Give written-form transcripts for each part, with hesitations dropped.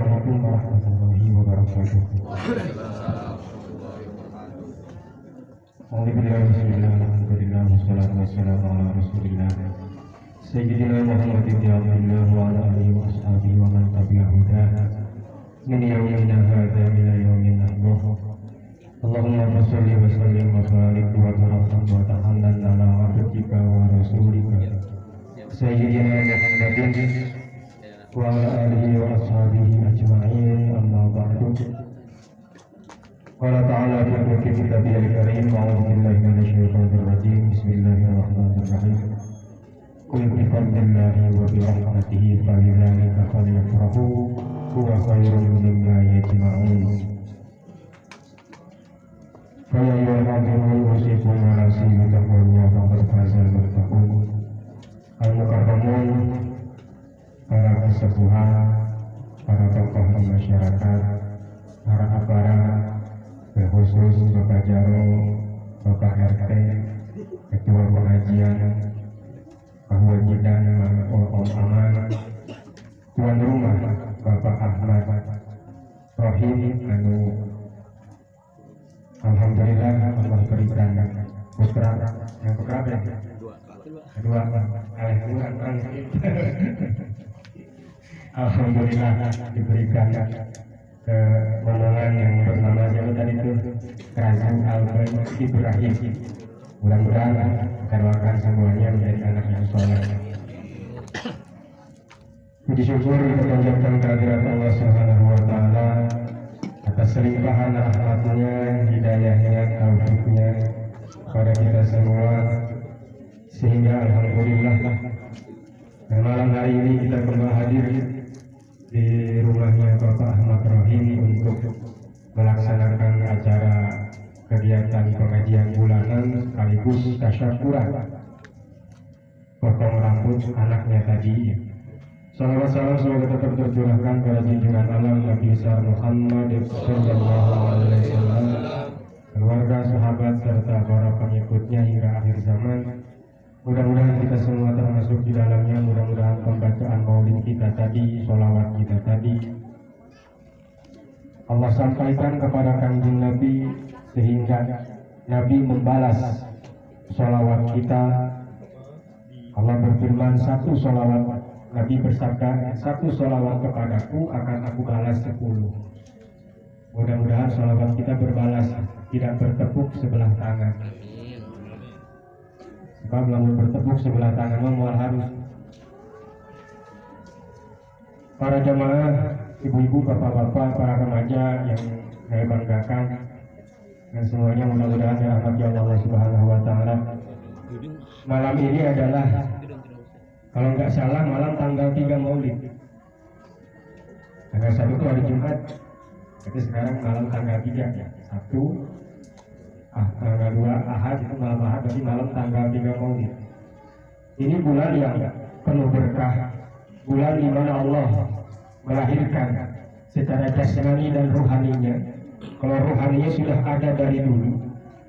Assalamualaikum warahmatullahi wabarakatuh. Alhamdulillah, wassalatu wassalamu ala rasulillah Sayyidina Muhammadin ya Allah wa ala alihi wa ashabihi wa man tabi'ahu min yawmina hadha ila yawmin nahbuh. Allahumma shalli wa sallim wa barik wa tarham wa tahallan ala abdika wa rasulika Sayyidina Muhammadin wa ala alihi wa ashabihi ajma'in, amma ba'du. Qala ta'ala fi kitabihil karim, a'udzu billahi minasyaitonir rajim. Bismillahirrahmanirrahim. Qul bi fadlillahi wa bi rahmatihi fa bidzalika falyafrahu huwa khairun mimma yajma'un. Fa ya ayyuhal usikum wa nasibu taqwa faqad fazal muttaqun. Al-mukarramun, para kesepuhan, para tokoh di masyarakat, para aparat, khusus Bapak Jaro, Bapak RT, Ketua Pengajian, Pak Wajidan, Om Aman, Tuan Rumah, Bapak Ahmad Rohim, alhamdulillah Allah berikan putra yang keberapa ya? Kedua, alhamdulillah diberikan kemenangan yang bernama jabatan itu Razak Albert Ibrahim. Mudah-mudahan doakan semuanya menjadi anak yang soleh. Puji syukur kita panjatkan kehadirat Allah Subhanahu wa taala atas limpahan rahmatnya, hidayahnya, taufiknya pada kita semua, sehingga alhamdulillah malam hari ini kita kembali hadir di rumahnya Bapak Ahmad Rohim untuk melaksanakan acara kegiatan pengajian bulanan sekaligus tasyakuran potong rambut anaknya tadi. Salawat salam semoga tetap tercurahkan pada junjungan alam Nabi besar Muhammad sallallahu alaihi wasallam, keluarga, sahabat serta para pengikutnya hingga akhir zaman. Mudah-mudahan kita semua termasuk di dalamnya. Mudah-mudahan pembacaan maulid kita tadi, sholawat kita tadi, Allah sampaikan kepada kanjeng Nabi sehingga Nabi membalas sholawat kita. Allah berfirman, satu sholawat, Nabi bersabda, satu sholawat kepadaku akan aku balas 10. Mudah-mudahan sholawat kita berbalas, tidak bertepuk sebelah tangan. Sebab lamun bertepuk sebelah tangan mual harus. Para jamaah, ibu-ibu, bapak-bapak, para remaja yang saya banggakan, dan semuanya mudah-mudahan dirahmati Allah Subhanahu wa taala. Malam ini adalah, kalau nggak salah, malam tanggal 3 Maulid. Tanggal 1 itu hari Jumat. Jadi sekarang malam tanggal 3 ya. Sabtu, tanggal 2 Ahad itu malam Ahad, berarti malam tanggal 3 Maulid. Ini bulan yang penuh berkah, bulan di mana Allah melahirkan secara jasmani dan ruhaninya. Kalau ruhaninya sudah ada dari dulu,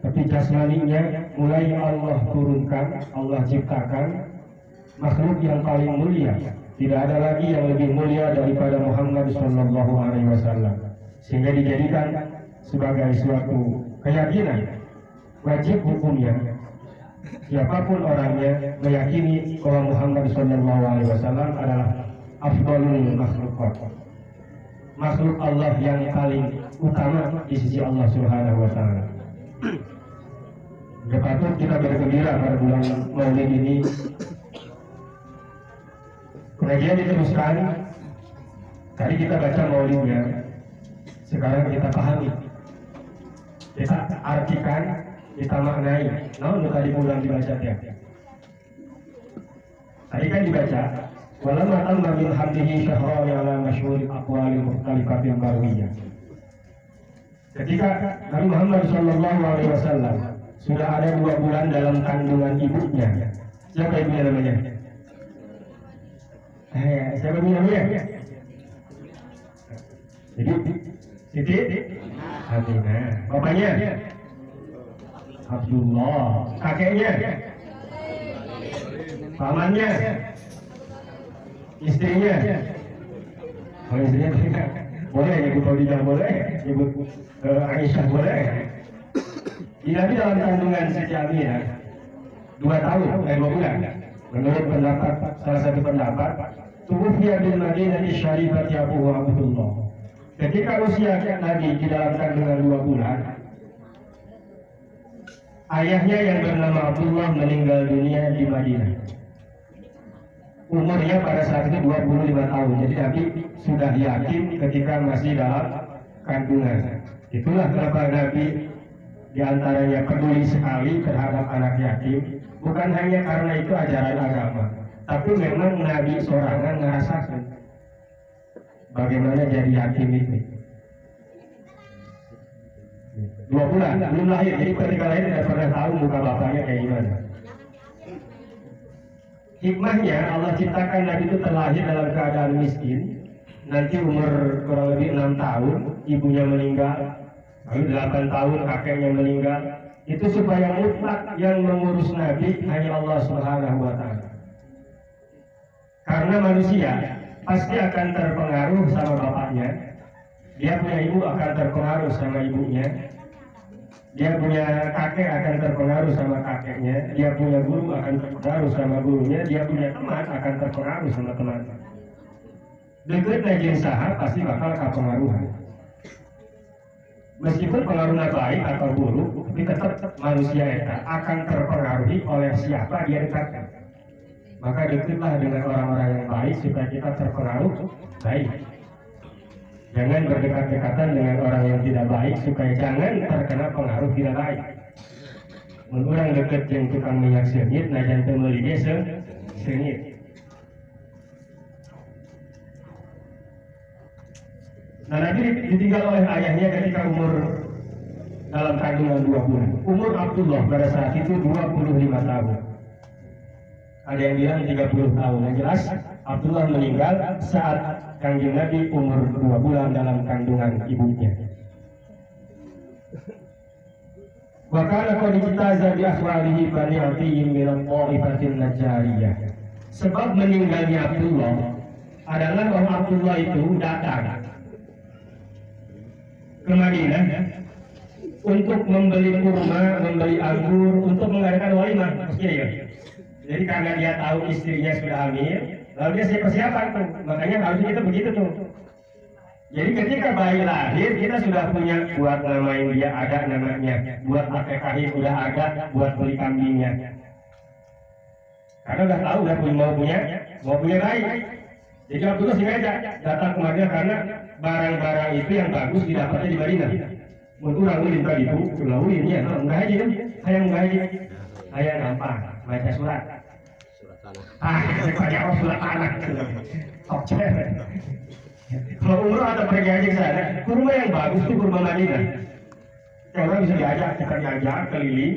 tapi jasmaninya mulai Allah turunkan, Allah ciptakan makhluk yang paling mulia. Tidak ada lagi yang lebih mulia daripada Muhammad sallallahu alaihi wasallam, sehingga dijadikan sebagai suatu keyakinan wajib hukumnya siapapun orangnya meyakini bahwa Muhammad sallallahu alaihi wasallam adalah afdalul makhlukat, makhluk Allah yang paling utama di sisi Allah Subhanahu wa taala. Patut kita bergembira pada bulan Maulid ini. Kemudian diteruskan, tadi kita baca maulidnya, sekarang kita pahami, kita artikan, kita maknai. Nah, tadi ulang dibaca ya. Tadi kan dibaca, walamma tamma min hamdihi syahran ala masyhuri aqwalil mukhtalifatil marwiyah. Ketika Nabi Muhammad sallallahu alaihi wasallam sudah ada 2 bulan dalam kandungan ibunya. Siapa ibunya namanya? Siapa ibunya namanya? Jadi Siti Aminah. Bapaknya Abdullah. Kakeknya pamannya, istrinya. Oh, istrinya boleh nyebut Khadijah boleh, nyebut Aisyah boleh. Nabi dalam kandungan Siti Aminah 2 bulan. Menurut pendapat salah satu pendapat, tuwfiya bil Madinati Syarifati Abu Abdullah. Ketika usia Nabi di dalam kandungan 2 bulan, ayahnya yang bernama Abdullah meninggal dunia di Madinah. Umurnya pada saat itu 25 tahun. Jadi Nabi sudah yakin ketika masih dalam kandungan. Itulah kenapa Nabi diantaranya peduli sekali terhadap anak yatim. Bukan hanya karena itu ajaran agama, tapi memang Nabi sorangan ngerasakan bagaimana jadi yatim itu. 2 bulan belum lahir, jadi ketika lahir tidak pernah tahu muka bapaknya kayak gimana. Hikmahnya Allah ciptakan Nabi itu terlahir dalam keadaan miskin. Nanti umur kurang lebih 6 tahun ibunya meninggal, lalu 8 tahun kakeknya meninggal. Itu supaya mutlak yang mengurus Nabi hanya Allah Subhanahu wa Ta'ala. Karena manusia pasti akan terpengaruh sama bapaknya. Dia punya ibu akan terpengaruh sama ibunya. Dia punya kakek akan terpengaruh sama kakeknya. Dia punya guru akan terpengaruh sama gurunya. Dia punya teman akan terpengaruh sama temannya. Dekat najin saha pasti bakal kepengaruhan. Meskipun pengaruhnya baik atau buruk, tapi tetap manusia itu akan terpengaruhi oleh siapa dia dekatkan. Maka dekatlah dengan orang-orang yang baik supaya kita terpengaruh baik. Jangan berdekat-dekatan dengan orang yang tidak baik supaya jangan terkena pengaruh tidak baik. Orang dekat yang tukang minyak sengit, najan temelinya sengit. Nah, Nabi ditinggal oleh ayahnya ketika umur dalam kandungan 2 bulan. Umur Abdullah pada saat itu 25 tahun. Ada yang bilang 30 tahun. Yang jelas Abdullah meninggal saat Kanjeng Nabi umur 2 bulan dalam kandungan ibunya. Wa kana qad ijtaza bi akhwalihi bani Atiyyin min al-Ta'ifatin Najjariyah. Sebab meninggalnya Abdullah adalah bahwa Abdullah itu datang ke Madinah untuk membeli kurma, membeli anggur, untuk mengadakan walimah. Ya. Jadi karena dia tahu istrinya sudah hamil, lalu dia siap persiapan tuh. Makanya harusnya kita begitu tuh. Jadi ketika bayi lahir, kita sudah punya buat namain dia ada namanya, buat akekahin udah ada, buat beli kambingnya. Karena udah tahu udah mau punya bayi. Jadi Abdullah sengaja datang ke Madinah karena barang-barang itu yang bagus didapatnya di Madinah. Untuk orang ulin tadi itu, ulah ulinnya, enggak aja kan? Hayang enggak aja, hayang gampang, baca surat. Sepanjang surat tanah. Oke. Kalau umroh atau pergi aja ke sana, kurma yang bagus itu kurma Madinah. Orang bisa diajak, kita diajak keliling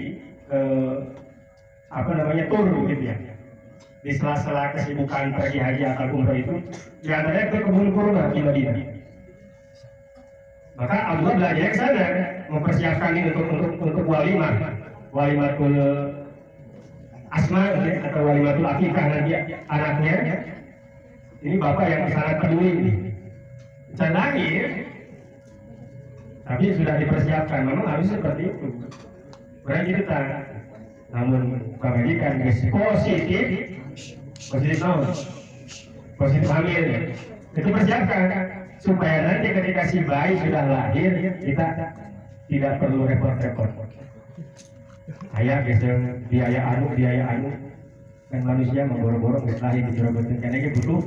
ke tur gitu ya. Di sela-sela kesibukan pergi haji atau umroh itu, di antaranya ke kebun kurma di Madinah. Maka Abdullah belajar ke sana, mempersiapkan ini untuk walimatul asma atau walimatul akikah nanti anaknya. Ini bapak yang sangat peduli ini. Can lahir, tapi sudah dipersiapkan. Memang harus seperti itu. Berarti kita, namun kebajikan positif hamil, itu persiapkan supaya nanti ketika si bayi sudah lahir kita tidak perlu repot-repot. Ayah biasa biaya anu, kan manusia memboro-boro lahir di jerobotin karena dia butuh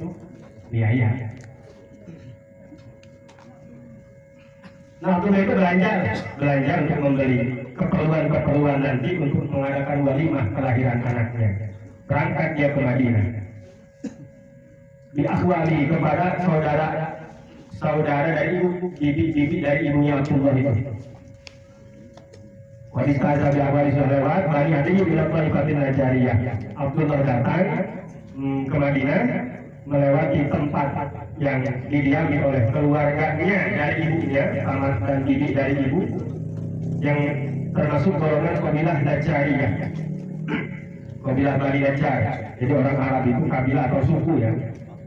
biaya. Nah, Abdullah itu belanja untuk membeli keperluan nanti untuk mengadakan walimah kelahiran anaknya. Berangkat dia ke Madinah. Diakhwali kepada saudara dari bibi dari ibunya Abdullah itu. Wadis kaza biakhwali sudah lewat, Bani Atiyyin bilang Ta'ifatin Najjariyah. Abdullah datang ke Madinah melewati tempat yang didiami oleh keluarganya dari ibunya, paman dan bibi dari ibu, yang termasuk golongan kabilah Najjariyah. Kabilah Bani Najjar. Jadi orang Arab itu kabilah atau suku ya.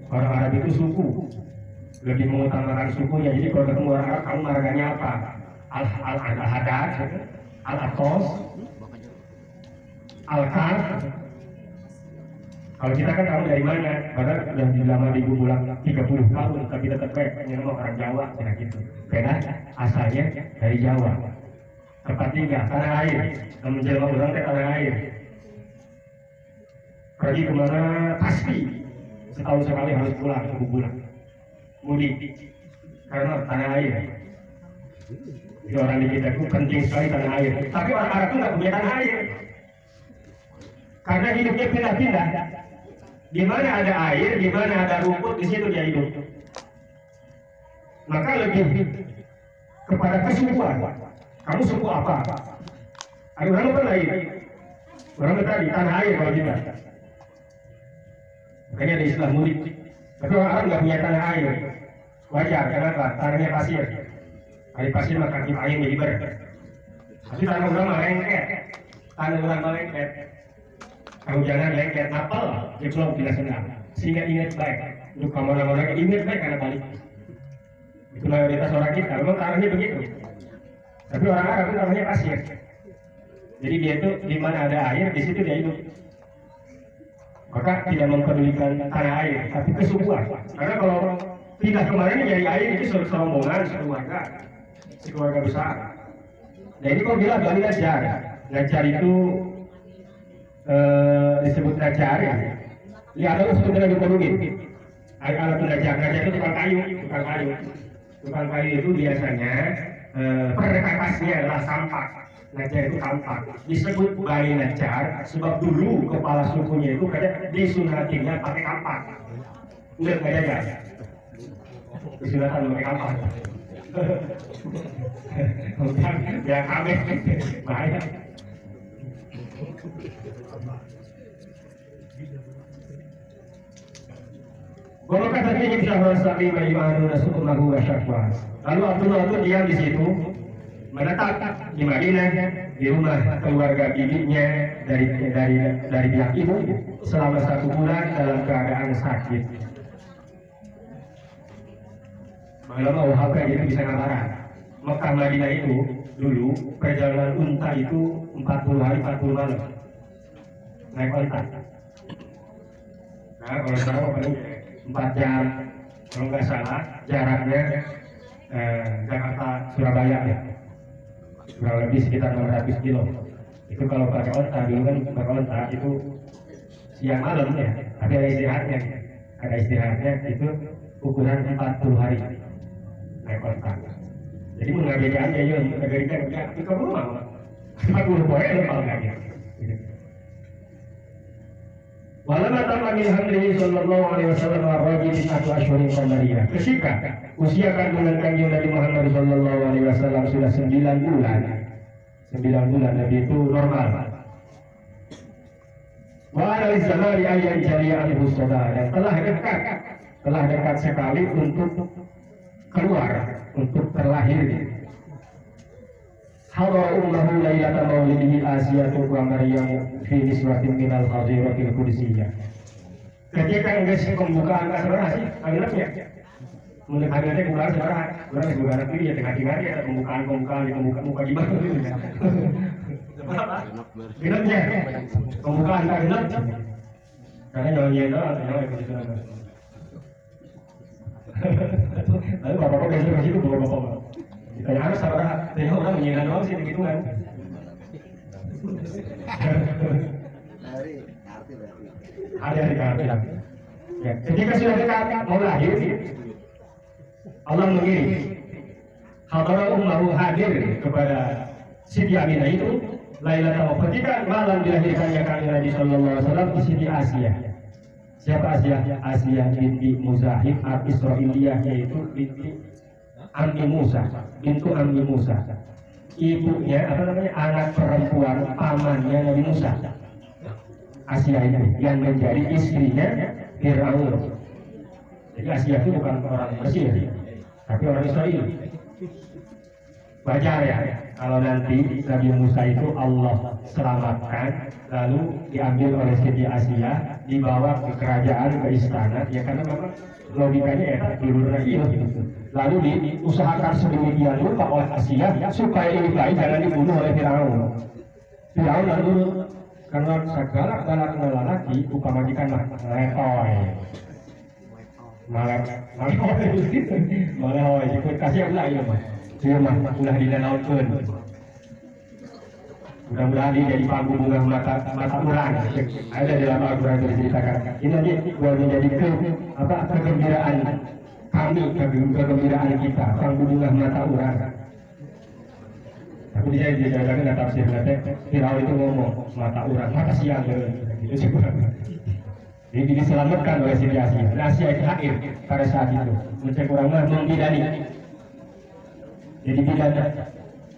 Orang Arab itu suku. lebih mengutamakan sukunya. Jadi kalau ketemu orang Arab, kamu marganya apa? Al-Haddad, Al-Atos, Al-Kaf. Kalau kita kan tahu dari mana, padahal sudah lama di bulan 30 tahun, tapi tetap kayak nama orang Jawa, kayak gitu. Karena asalnya dari Jawa. Tempat tinggal, tanah air, dan menjelma orang ke tanah air. Pergi kemana pasti setahun sekali harus pulang ke bulan. Mudik, karena tanah air. Jadi orang di kita itu penting sekali tanah air. Tapi orang Arab itu nggak punya tanah air, karena hidupnya pindah-pindah. Di mana ada air, di mana ada rumput, di situ dia hidup. Maka lebih kepada kesukuan. Kamu suku apa? Ada orang apa lain? Orang tadi tanah air kalau kita. Makanya ada istilah mudik. Tapi orang Arab nggak punya tanah air. Wajar, kenapa? Tanahnya pasir. Kali pasir maka kaki air jadi ber. Tapi tanah orang mah lengket. Tanah orang mah lengket. Kamu jangan lengket napal, jeblok tidak senang. Sehingga ingat baik. Untuk kamu-kamu ingat baik karena balik. Itu mayoritas orang kita. Memang tanahnya begitu. Tapi orang Arab itu tanahnya pasir. Jadi dia itu di mana ada air, di situ dia hidup. Maka tidak mempedulikan tanah air, tapi kesukuan. Karena kalau pindah kemarin dari air itu serombongan, sekeluarga besar. Nah ini kok bilang Bani Najjar. Najjar itu disebut Najjar ya. Ya ada sebetulnya dipenuhi. Alat Najjar, Najjar itu tukang kayu. Tukang kayu itu biasanya perkakasnya adalah sampah. Najjar itu sampah. Disebut Bani Najjar sebab dulu kepala sukunya itu kadang disunatinya pakai kampak. Enggak jajan. Disunatan pakai kampak. Bukan ya kabeh bahaya. Golongan tadi insya Allah saling beriman sukumahu wa syafwa. Lalu Abdullah itu diam di situ, menetap di Madinah di rumah keluarga bibinya dari pihak ibu selama 1 bulan dalam keadaan sakit. Maklum UHP itu bisa ngabaran. Mekah Madinah itu dulu perjalanan unta itu 40 hari 40 malam naik unta. Nah kalau sekarang paling 4 jam kalau nggak salah jaraknya Jakarta Surabaya ya, kurang lebih sekitar 600 kilo. Itu kalau pakai unta dulu kan pakai unta itu siang malam ya, tapi ada istirahatnya itu ukuran 40 hari naik unta. Jadi mengajarkan aja yuk mengajarkan ya itu kamu mau 40 poin lepas lagi. Walamma tamma min hamlihi sallallahu alaihi wasallam ar-rajul satu asyhurin qamariyah. Ketika usia kandungan Kanjeng Nabi Muhammad sallallahu alaihi wasallam sudah 9 bulan. 9 bulan Nabi itu normal. Wa ala zamani ayyan jariya anhu sada, dan telah dekat sekali untuk keluar, untuk terlahir. Hadara ummahu lailata maulidihi Asiyatu wa Maryam fi niswatin minal hadiratil qudsiyah. Ketika geus pembukaan kasar sih, akhirnya mendekatnya bukan sekarang, bukan bukan ini ya tengah-tengah ada pembukaan di muka di mana gitu ya. Genapnya pembukaan tak genap. Karena nyanyi atau yang begitu nanti. Lalu bapak-bapak biasa ke situ bapak-bapak. Ditanya harus sabar, tanya orang menyiapkan doang sih begitu kan. Ada di kafir. Ya, ketika sudah dekat mau lahir, Allah mengirim hadara ummahu hadir kepada Siti Aminah itu Lailatul Qadar, malam dilahirkannya Kanjeng Nabi sallallahu alaihi wasallam di Siti Asia. Siapa Asia? Asia binti Muzahib al-Israiliyah, yaitu binti Ammi Musa, bintu Ammi Musa. Ibunya anak perempuan pamannya Nabi Musa. Asia itu yang menjadi istrinya Fir'aun. Jadi Asia itu bukan orang Mesir, tapi orang Israel. wajar ya kalau nanti Nabi Musa itu Allah selamatkan lalu diambil oleh Siti Asia dibawa ke kerajaan, ke istana, ya karena memang logikanya ya dulu iya gitu. Lalu diusahakan sedemikian rupa oleh Asia supaya ini baik jangan dibunuh oleh Firaun. Firaun lalu karena segala lelaki upamajikan letoy malah ikut kasih ulah ya mah dia mah ulah dinanautkeun mudah-mudahan dia jadi panggung bunga mata urang ada dalam Al-Quran diceritakan ini nanti menjadi kegembiraan kami, kegembiraan kita panggung bunga mata urang. Tapi dia dijaga nggak tafsir nanti Firaun itu ngomong mata urang mata siang gitu jadi diselamatkan oleh Siti Asia. Asia itu hadir pada saat itu mencek orang mah membidani jadi bidana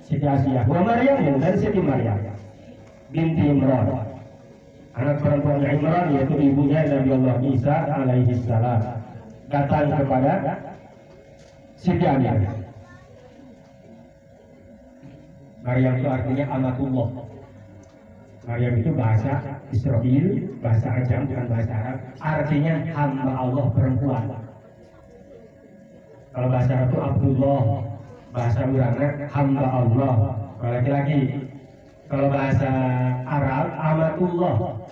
Siti Asia wa Maryam dan Siti Maryam binti Imran anak perempuan Imran yaitu ibunya Nabi Allah Isa alaihi salam datang kepada Siti Asia. Maryam itu artinya amatullah. Maryam itu bahasa Israel, bahasa Ajam bukan bahasa Arab. Artinya hamba Allah perempuan. Kalau bahasa Arab itu Abdullah, bahasa urangnya hamba Allah. Kalau laki-laki, kalau bahasa Arab amatullah.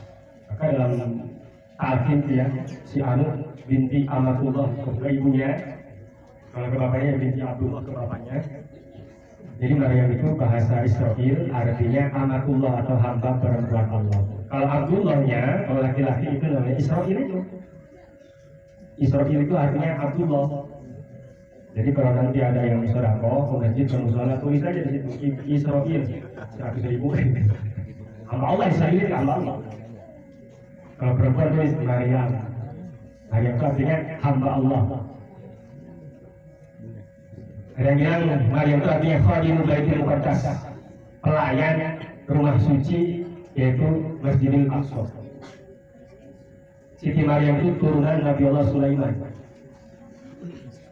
Maka dalam Alkin ya, si Anu binti amatullah ke ibunya. Kalau ke bapaknya binti Abdullah ke bapaknya. Jadi Maryam itu bahasa Israel artinya amatullah atau hamba perempuan Allah. Kalau Abdullahnya, kalau laki-laki itu namanya Israel itu. Israel itu artinya Abdullah. Jadi kalau nanti ada yang sedekah ke masjid ke musala tulis aja di situ Israel 100.000. Hamba Allah Israel itu hamba Allah. Kalau perempuan tulis Maryam. Maryam itu artinya hamba Allah. Ada yang bilang Maryam itu artinya Khadimul Baitul Muqaddas, pelayan rumah suci yaitu Masjidil Aqsa. Siti Maryam itu turunan Nabi Allah Sulaiman.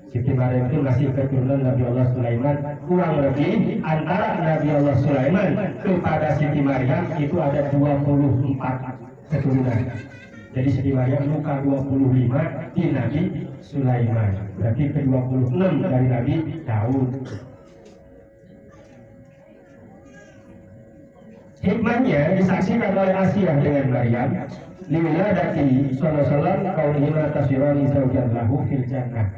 Siti Maryam itu masih keturunan Nabi Allah Sulaiman. Kurang lebih antara Nabi Allah Sulaiman kepada Siti Maryam itu ada 24 keturunan. Jadi Siti Maryam muka 25 di Nabi Sulaiman. Berarti ke-26 dari Nabi Daud. Hikmahnya disaksikan oleh Asia dengan Maryam. Liwiladati sallallahu kaunihima tasirani zawjan lahu fil jannah.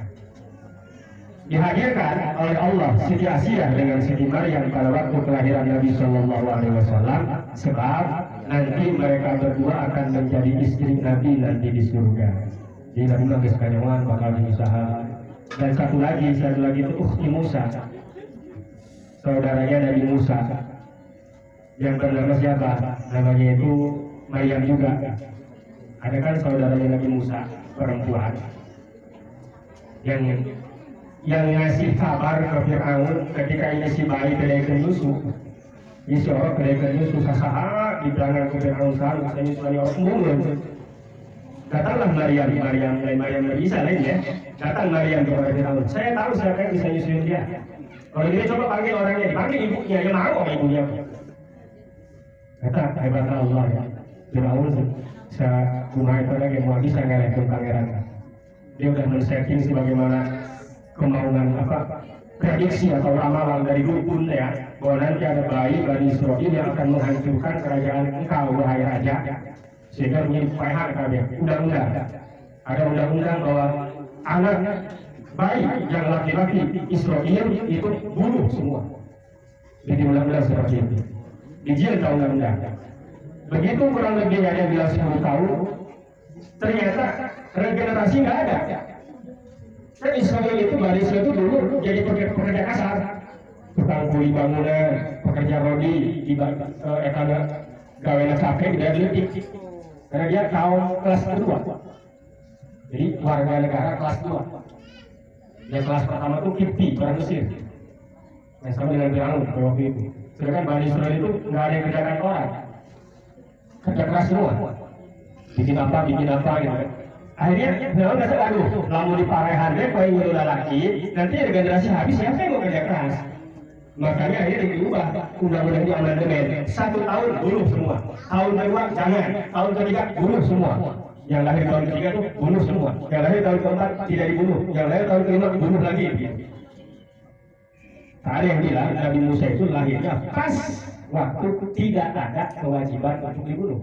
Dihadirkan oleh Allah Siti Asia dengan Siti Maryam pada waktu kelahiran Nabi Sallallahu Alaihi Wasallam sebab nanti mereka berdua akan menjadi istri Nabi nanti di surga. Jadi Nabi Muhammad sekalian bakal diusaha. Dan satu lagi itu Ukhti Musa, saudaranya Nabi Musa yang bernama siapa? Namanya itu Maryam juga. Ada kan saudaranya Nabi Musa perempuan yang ngasih kabar ke Fir'aun ketika ini si bayi kedaikan Yusuf. Ini si orang kedaikan Yusuf sasaha di belakang ke Fir'aun selalu katanya suami orang umum. Datanglah Maryam Nabi Isa lain ya. Datang Maryam kepada Fir'aun. Saya tahu siapa yang bisa nyusuin dia. Kalau dia coba panggil orangnya, dipanggil ibunya, dia mau sama ibunya. Kata hebat Allah ya. Fir'aun rumah itu lagi mau bisa ngelehkan pangeran. Dia udah men-setting sebagaimana kemauan prediksi atau ramalan dari dukun ya, bahwa nanti ada bayi Bani Israil yang akan menghancurkan kerajaan engkau wahai raja, sehingga menjadi PH kalian undang-undang. Ada undang-undang bahwa anak bayi yang laki-laki Israil itu bunuh semua. Jadi undang-undang seperti itu. Dijil undang-undang. Begitu kurang lebih ada bilang 10 tahun, ternyata regenerasi nggak ada. Kan Israel itu, Bani Israel itu dulu jadi pekerja kasar, tukang kuli bangunan, pekerja rodi, di ekada gawean kakek dan letik. Karena dia kaum kelas kedua, jadi warga negara kelas 2. Yang kelas pertama itu Kipti, orang Mesir, yang sama dengan Firaun pada waktu itu. Sedangkan Bani Israel itu nggak ada yang kerjakan orang, kerja keras semua, bikin apa gitu kan. Akhirnya Firaun nggak aduh, lalu di parehan deh kau yang laki, nanti generasi habis siapa yang mau kerja keras? Makanya akhirnya diubah undang-undang di amandemen. 1 tahun bunuh semua, tahun kedua jangan, tahun ketiga bunuh semua. Yang lahir tahun ketiga tuh bunuh semua, yang lahir tahun keempat tidak dibunuh, yang lahir tahun kelima dibunuh lagi. Ada yang bilang Nabi Musa itu lahirnya pas waktu tidak ada kewajiban untuk dibunuh.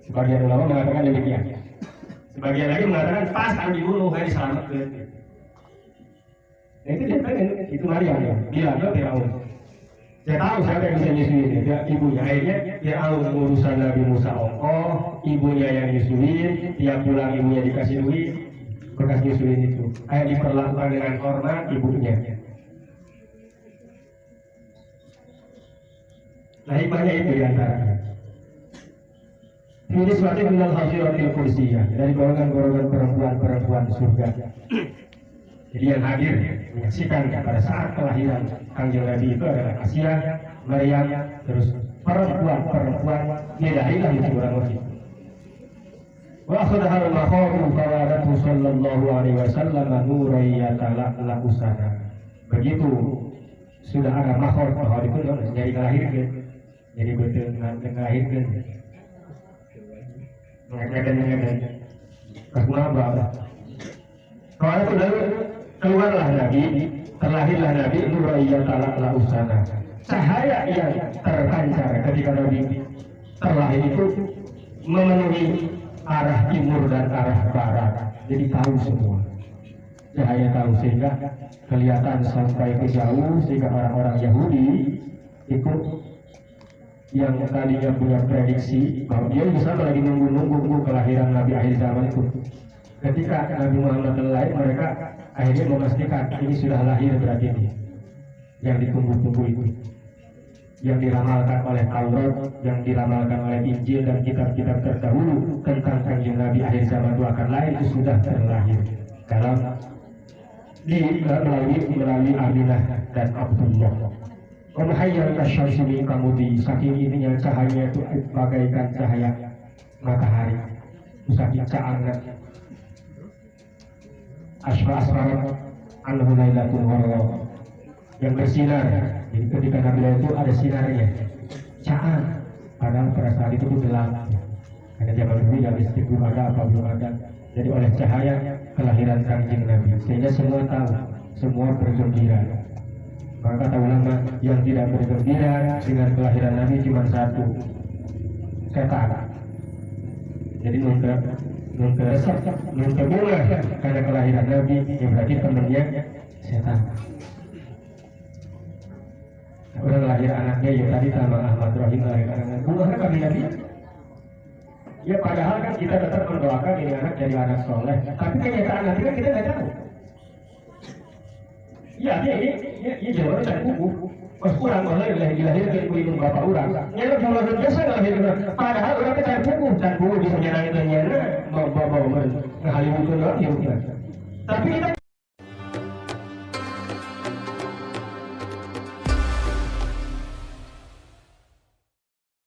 Sebagian ulama mengatakan demikian. Sebagian lagi mengatakan pas harus dibunuh, harus diselamatkan. Nah, itu dia pengen, itu Maryam ya, bilang ke Firaun. Saya tahu siapa yang bisa nyusuin dia, ibunya. Akhirnya Firaun urusan Nabi Musa ongkoh, ibunya yang nyusuin, tiap pulang ibunya dikasih duit, bekas nyusuin itu. Akhirnya diperlakukan dengan hormat ibunya. Nah, hikmahnya itu diantaranya. Ini suatu minal hafiratil kursiyah, dari golongan-golongan perempuan-perempuan surga. Jadi yang hadir menyaksikan pada saat kelahiran Kanjeng Nabi itu adalah Asia, Maryam, terus perempuan-perempuan Yedailah itu orang lagi. Wa akhadha al-makhadu fawadatu sallallahu alaihi wasallam nurayyatala usana. Begitu sudah ada makhod itu jadi melahirkan. Jadi betul melahirkan. Mengatakan apa? Kalau itu lalu keluarlah Nabi, terlahirlah Nabi nurayyatala usana. Cahaya yang terpancar ketika Nabi terlahir itu memenuhi arah timur dan arah barat. Jadi tahu semua. Cahaya tahu sehingga kelihatan sampai ke jauh, sehingga orang-orang Yahudi itu yang tadinya punya prediksi bahwa dia bisa lagi nunggu kelahiran Nabi akhir zaman itu. Ketika Nabi Muhammad lahir, mereka akhirnya memastikan ini sudah lahir berarti ini yang ditunggu-tunggu itu, yang diramalkan oleh Taurat, yang diramalkan oleh Injil dan kitab-kitab terdahulu tentang Kanjeng Nabi akhir zaman itu akan lahir, itu sudah terlahir dalam melalui Aminah dan Abdullah. Omhayyar kasyamsi min kamudi, saking ininya cahaya itu bagaikan cahaya matahari, saking caangnya. Asra-asra anhu lailatul warra, yang bersinar. Jadi ketika Nabi itu ada sinarnya, caang. Padahal pada saat itu gelap, karena zaman dulu ya listrik belum ada, apa belum ada. Jadi oleh cahaya kelahiran Kanjeng Nabi, sehingga semua tahu, semua bergembira. Maka kata ulama, yang tidak bergembira dengan kelahiran Nabi cuma satu, setan. Jadi nunke bunga karena kelahiran Nabi, ya berarti temannya setan. Orang lahir anaknya ya tadi sama Ahmad Rahim lahir bunga kami Nabi. Ya padahal kan kita tetap mendoakan ini anak jadi anak soleh, tapi kenyataan nanti kan kita nggak tahu. Ya ini jawaban dari buku. Pas kurang dilahirkan ibu bapak orang. Nyelok jumlah biasa dilahirkan. Padahal orang kita cari buku dan buku bisa nyenangin dan nyenang. Bawa ngahali buku orang ya. Tapi kita